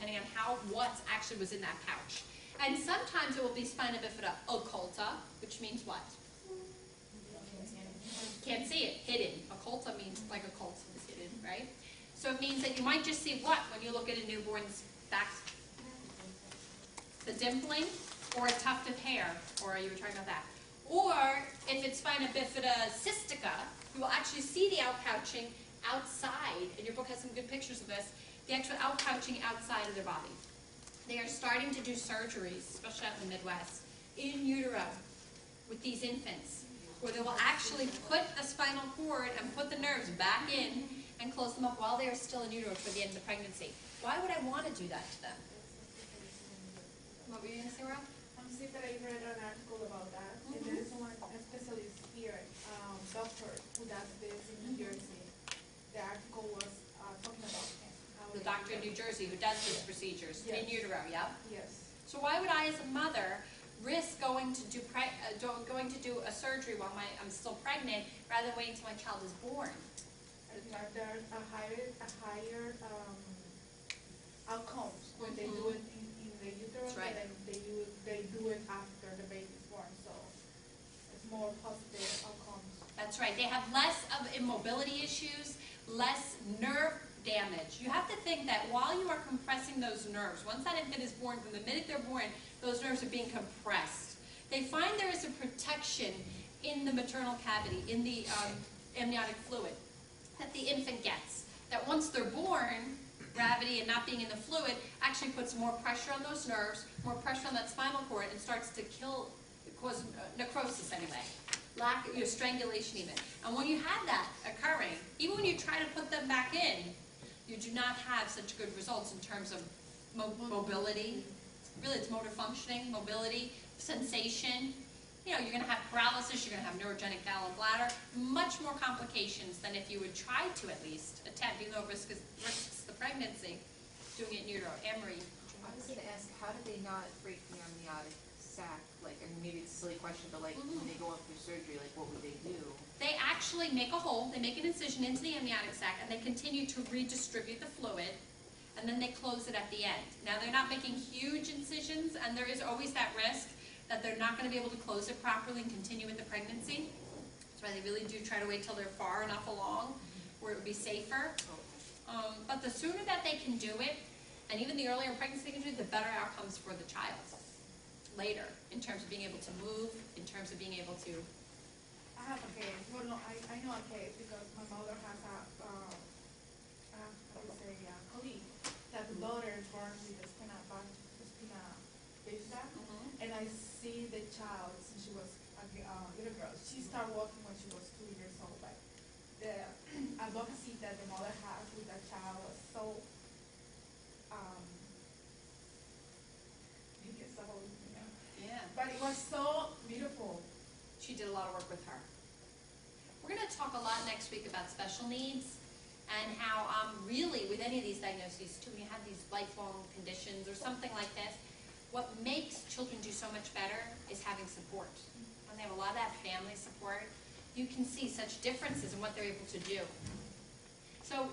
depending on what actually was in that pouch. And sometimes it will be spina bifida occulta, which means what? Can't see it, hidden. Occulta means like occult is hidden, right? So it means that you might just see what when you look at a newborn's back? The dimpling or a tuft of hair, or you were talking about that. Or if it's spina bifida cystica, you will actually see the outpouching outside, and your book has some good pictures of this, the actual outpouching outside of their body. They are starting to do surgeries, especially out in the Midwest, in utero with these infants, where they will actually put the spinal cord and put the nerves back in and close them up while they are still in utero for the end of the pregnancy. Why would I want to do that to them? What were you going to say, Rob? See that I read an article about that, and there is one specialist here, doctor, who does this in New Jersey. The article was talking about him. The doctor in New Jersey who does these procedures in utero, yeah? Yes. So why would I, as a mother, risk going to do a surgery while I'm still pregnant rather than waiting until my child is born? There's a higher outcomes when they do it in the uterus, right. And they do it after the baby is born, so it's more positive outcomes. That's right. They have less of immobility issues, less nerve damage. You have to think that while you are compressing those nerves, once that infant is born, from the minute they're born, those nerves are being compressed. They find there is a protection in the maternal cavity, in the amniotic fluid, that the infant gets. That once they're born, gravity and not being in the fluid actually puts more pressure on those nerves, more pressure on that spinal cord, and starts to cause necrosis anyway. Strangulation even. And when you have that occurring, even when you try to put them back in, you do not have such good results in terms of mobility. Really, it's motor functioning, mobility, sensation. You're going to have paralysis, you're going to have neurogenic bowel and bladder, much more complications than if you would try to at least attempt, even though it risks the pregnancy, doing it in utero. Anne-Marie. I was going to ask, how do they not break the amniotic sac? Like, I mean, maybe it's a silly question, but like, when they go up for surgery, like, what would they do? They actually make a hole, they make an incision into the amniotic sac, and they continue to redistribute the fluid, and then they close it at the end. Now, they're not making huge incisions, and there is always that risk that they're not going to be able to close it properly and continue with the pregnancy. That's why they really do try to wait till they're far enough along where it would be safer. But the sooner that they can do it, and even the earlier in pregnancy they can do it, the better outcomes for the child later, in terms of being able to move, in terms of being able to... I have a case. Well, no, I know a case because my mother has a colleague that the daughter is born with a spina bifida, and I see the child since she was a little girl. She started walking when she was 2 years old, but the advocacy that the mother has with that child was so but it was so beautiful. She did a lot of work with her. We're going to talk a lot next week about special needs and how really with any of these diagnoses too, when you have these lifelong conditions or something like this, what makes children do so much better is having support. When they have a lot of that family support, you can see such differences in what they're able to do. So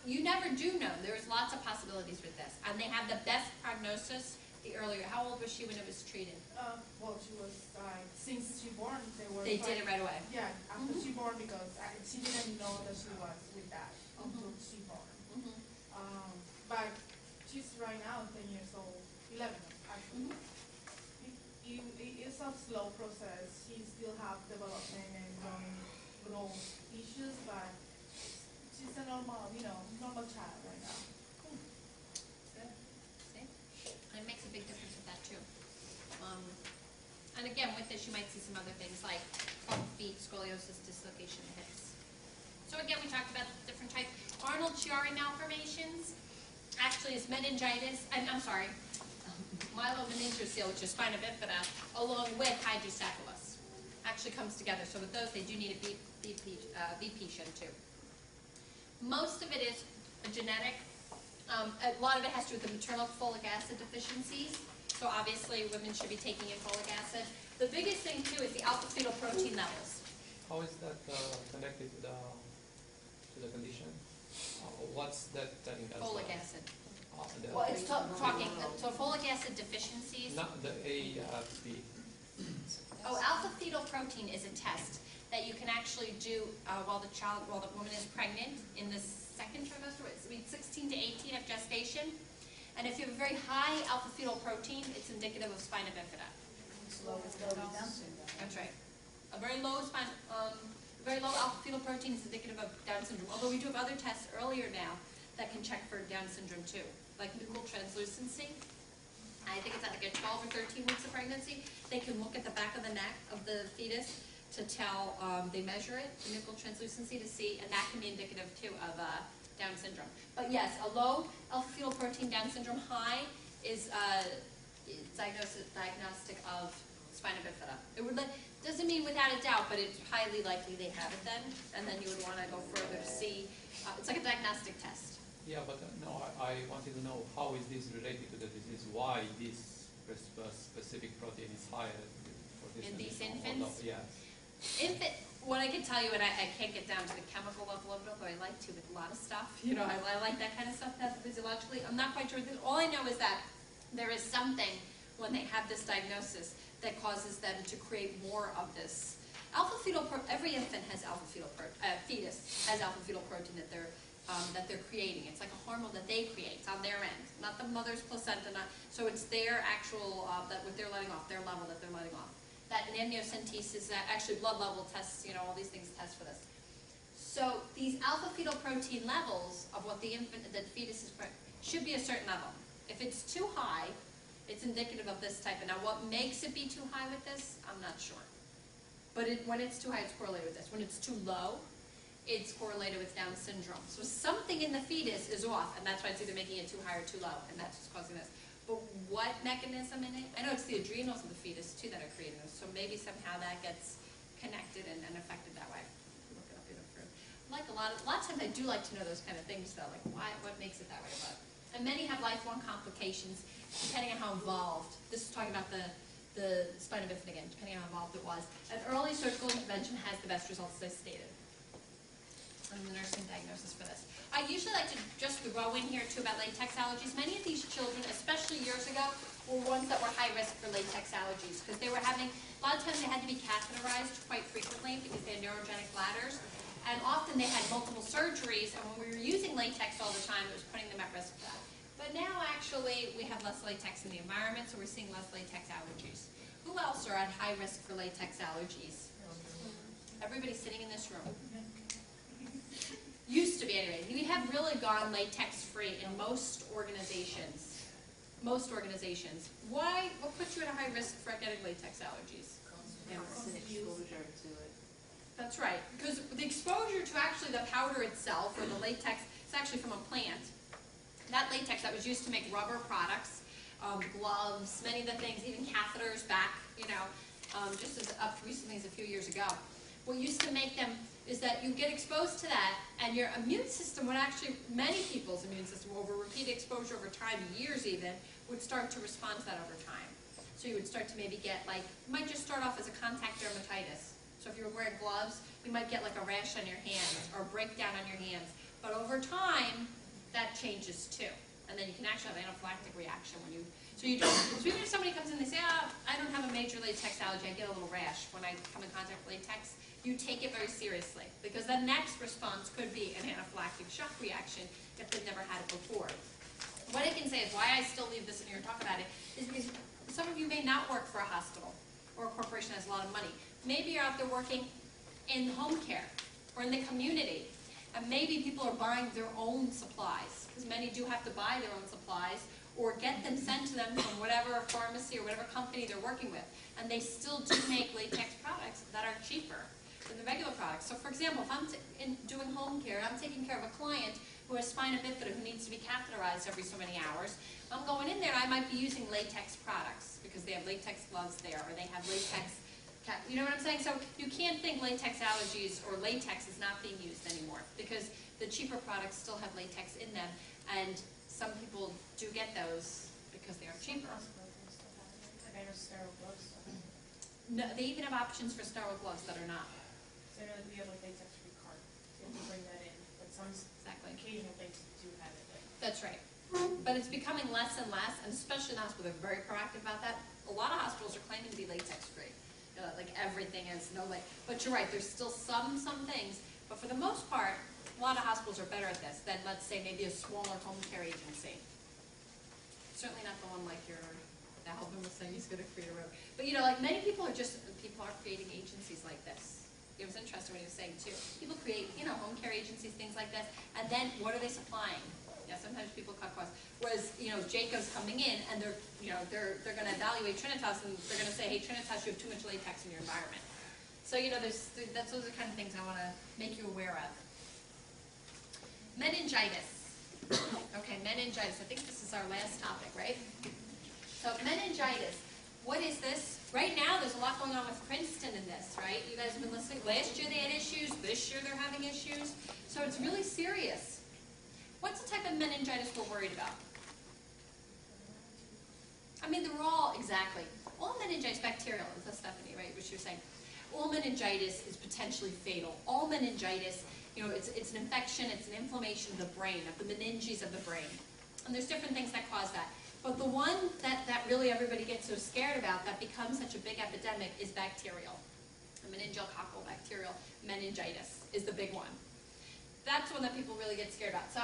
you never do know. There's lots of possibilities with this. And they have the best prognosis the earlier. How old was she when it was treated? Well, she was, since she born, they did it right away. Yeah, after she born, because she didn't know that she was with that until she born. But she's right now 10 years old, 11 actually. It's a slow process. She still have development and growth issues, but she's a normal child right now. It makes a big difference with that too. And again, with this, you might see some other things like club feet, scoliosis, dislocation of hips. So again, we talked about different types. Arnold-Chiari malformations actually is meningitis. I'm sorry, myelomeningocele, which is spina bifida, along with hydrocephalus. Actually comes together. So with those, they do need a BP shunt too. Most of it is genetic. A lot of it has to do with the maternal folic acid deficiencies. So obviously women should be taking in folic acid. The biggest thing too is the alpha-fetoprotein levels. How is that connected to the condition? What's that telling us? Folic acid. The Well, it's talking, so folic acid deficiencies. Not the A, B. Oh, alpha-fetoprotein is a test that you can actually do while the woman is pregnant in the second trimester, it's 16 to 18 of gestation. And if you have a very high alpha-fetoprotein, it's indicative of spina bifida. That's right. A very low alpha-fetoprotein is indicative of Down syndrome. Although we do have other tests earlier now that can check for Down syndrome too, like nuchal translucency. I think it's at like 12 or 13 weeks of pregnancy. They can look at the back of the neck of the fetus to tell, they measure it, the nuchal translucency to see, and that can be indicative too of Down syndrome. But yes, a low alpha-fetoprotein Down syndrome, high is diagnostic of spina bifida. It would doesn't mean without a doubt, but it's highly likely they have it then, and then you would want to go further to see. It's like a diagnostic test. Yeah, but no, I wanted to know how is this related to the disease? Why this specific protein is higher for this? In these condition? infants? Yes. What I can tell you, and I can't get down to the chemical level of it, although I like to with a lot of stuff. You know, I like that kind of stuff physiologically. I'm not quite sure. All I know is that there is something when they have this diagnosis that causes them to create more of this. Every infant has fetus has alpha-fetoprotein that they're creating. It's like a hormone that they create. It's on their end, not the mother's placenta. So it's their actual, that what they're letting off, their level that they're letting off. That amniocentesis, actually blood level tests, you know, all these things test for this. So these alpha-fetoprotein levels of what the fetus is should be a certain level. If it's too high, it's indicative of this type. And now what makes it be too high with this, I'm not sure. But when it's too high, it's correlated with this. When it's too low, it's correlated with Down syndrome. So something in the fetus is off, and that's why it's either making it too high or too low, and that's what's causing this. But what mechanism in it? I know it's the adrenals of the fetus, too, that are creating this, so maybe somehow that gets connected and affected that way. Look it up even further. Like a lot of times I do like to know those kind of things, though, like what makes it that way. And many have lifelong complications, depending on how involved. This is talking about the spina bifida again, depending on how involved it was. An early surgical intervention has the best results, as I stated. And the nursing diagnosis for this. I usually like to just throw in here too about latex allergies. Many of these children, especially years ago, were ones that were high risk for latex allergies because they were having, a lot of times they had to be catheterized quite frequently because they had neurogenic bladders. And often they had multiple surgeries, and when we were using latex all the time, it was putting them at risk for that. But now actually we have less latex in the environment, so we're seeing less latex allergies. Who else are at high risk for latex allergies? Everybody sitting in this room. Used to be anyway. We have really gone latex-free in most organizations. Most organizations. Why? What puts you at a high risk for getting latex allergies? Constant exposure to it. That's right. Because the exposure to actually the powder itself, or the latex, it's actually from a plant. That latex that was used to make rubber products, gloves, many of the things, even catheters back, you know, just as up recently as a few years ago. What used to make them is that you get exposed to that, and your immune system would actually, many people's immune system, over repeated exposure over time, years even, would start to respond to that over time. So you would start to maybe get like, you might just start off as a contact dermatitis. So if you were wearing gloves, you might get like a rash on your hands, or a breakdown on your hands. But over time, that changes too. And then you can actually have an anaphylactic reaction when you, so you don't, so even if somebody comes in and they say, I don't have a major latex allergy, I get a little rash when I come in contact with latex, you take it very seriously, because the next response could be an anaphylactic shock reaction if they've never had it before. What I can say is why I still leave this in here and talk about it is because some of you may not work for a hospital or a corporation that has a lot of money. Maybe you're out there working in home care or in the community, and maybe people are buying their own supplies, because many do have to buy their own supplies or get them sent to them from whatever pharmacy or whatever company they're working with, and they still do make latex products that are cheaper than the regular products. So for example, if I'm doing home care, I'm taking care of a client who has spina bifida who needs to be catheterized every so many hours, I'm going in there and I might be using latex products because they have latex gloves there, or they have latex, you know what I'm saying? So you can't think latex allergies or latex is not being used anymore, because the cheaper products still have latex in them, and some people do get those because they are cheaper. No, they even have options for sterile gloves that are not. So I know that we have like latex-free card, so you have to bring that in, but some Exactly. occasional places do have it. That's right. But it's becoming less and less, and especially in hospitals, they're very proactive about that. A lot of hospitals are claiming to be latex free. You know, like everything is no latex. But you're right, there's still some things, but for the most part, a lot of hospitals are better at this than, let's say, maybe a smaller home care agency. Certainly not the one like the Alvin was saying he's gonna create a road. But you know, like many people are creating agencies like this. It was interesting what he was saying too. People create, you know, home care agencies, things like this, and then what are they supplying? Yeah, sometimes people cut costs. Whereas, you know, Jacob's coming in and they're going to evaluate Trinitas and they're going to say, hey, Trinitas, you have too much latex in your environment. So, you know, those are the kind of things I want to make you aware of. Meningitis. Okay, meningitis. I think this is our last topic, right? So, meningitis. What is this? Right now, there's a lot going on with Princeton in this, right? You guys have been listening. Last year they had issues. This year they're having issues. So it's really serious. What's the type of meningitis we're worried about? I mean, they're all, exactly. All meningitis bacterial, is that Stephanie, right, what you're saying? All meningitis is potentially fatal. All meningitis, you know, it's an infection, it's an inflammation of the brain, of the meninges of the brain. And there's different things that cause that. But the one that really everybody gets so scared about that becomes such a big epidemic is bacterial. The meningococcal bacterial meningitis is the big one. That's one that people really get scared about. So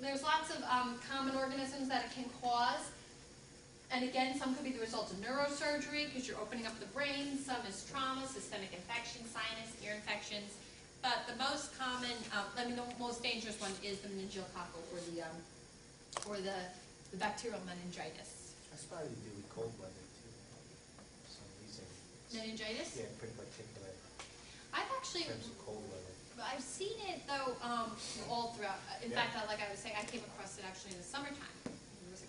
there's lots of common organisms that it can cause. And again, some could be the result of neurosurgery because you're opening up the brain. Some is trauma, systemic infection, sinus, ear infections. But the most common, the most dangerous one is the meningococcal or the bacterial meningitis. That's probably to do with cold weather too, for some reason. Meningitis? Yeah, pretty particular I've actually, in terms of cold weather. I've seen it though all throughout. In Yeah. fact, like I was saying, I came across it actually in the summertime.